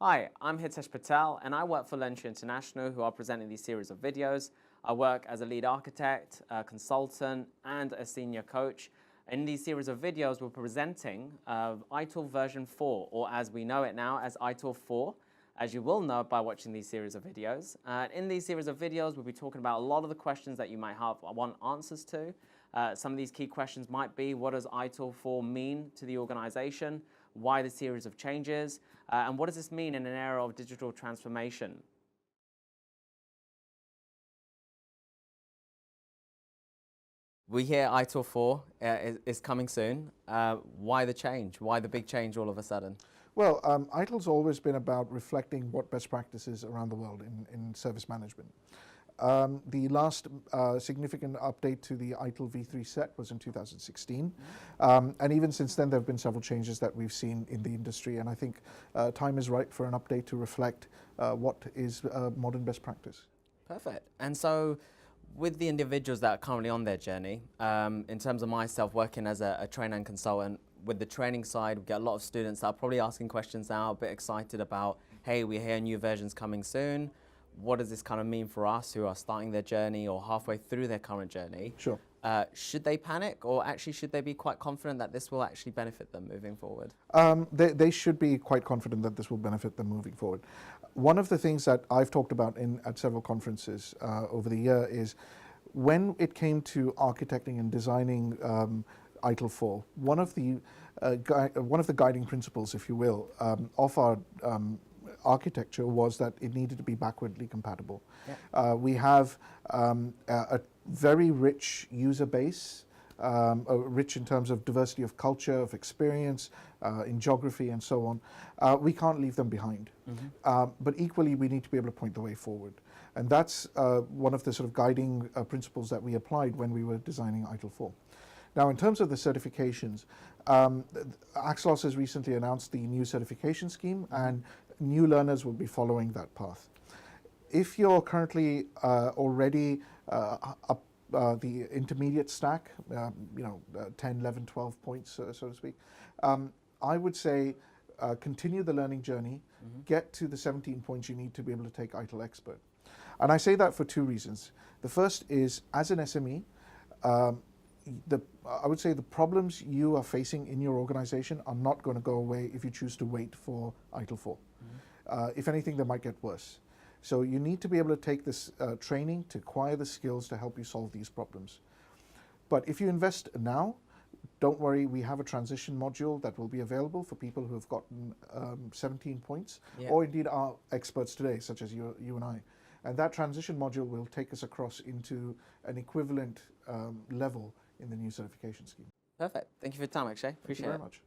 Hi, I'm Hitesh Patel and I work for Lensha International, who are presenting these series of videos. I work as a lead architect, a consultant and a senior coach. In these series of videos we're presenting ITIL version 4, or as we know it now as ITIL 4, as you will know by watching these series of videos. In these series of videos we'll be talking about a lot of the questions that you might want answers to. Some of these key questions might be: what does ITIL 4 mean to the organization? Why the series of changes? And what does this mean in an era of digital transformation? We hear ITIL 4 is coming soon. Why the change? Why the big change all of a sudden? Well, ITIL's always been about reflecting what best practices around the world in service management. The last significant update to the ITIL v3 set was in 2016. And even since then, there have been several changes that we've seen in the industry. And I think time is right for an update to reflect what is modern best practice. Perfect. And so with the individuals that are currently on their journey, in terms of myself working as a trainer and consultant, with the training side, we get a lot of students that are probably asking questions now, a bit excited about, hey, we hear new versions coming soon. What does this kind of mean for us who are starting their journey or halfway through their current journey? Sure. Should they panic, or actually should they be quite confident that this will actually benefit them moving forward? They should be quite confident that this will benefit them moving forward. One of the things that I've talked about at several conferences over the year is when it came to architecting and designing ITIL 4, one of the guiding principles, if you will, of our architecture was that it needed to be backwardly compatible. Yeah. We have a very rich user base, rich in terms of diversity of culture, of experience, in geography and so on. We can't leave them behind. Mm-hmm. But equally, we need to be able to point the way forward. And that's one of the sort of guiding principles that we applied when we were designing ITIL 4. Now, in terms of the certifications, AXELOS has recently announced the new certification scheme, and new learners will be following that path. If you're currently already up the intermediate stack, 10, 11, 12 points, so to speak, I would say continue the learning journey, mm-hmm. Get to the 17 points you need to be able to take ITIL Expert. And I say that for two reasons. The first is, as an SME, I would say the problems you are facing in your organization are not going to go away if you choose to wait for ITIL 4. Mm-hmm. If anything, they might get worse. So you need to be able to take this training to acquire the skills to help you solve these problems. But if you invest now, don't worry, we have a transition module that will be available for people who have gotten 17 points, yeah. Or indeed are experts today, such as you and I. And that transition module will take us across into an equivalent level in the new certification scheme. Perfect. Thank you for your time, Akshay. Appreciate it. Thank you very much.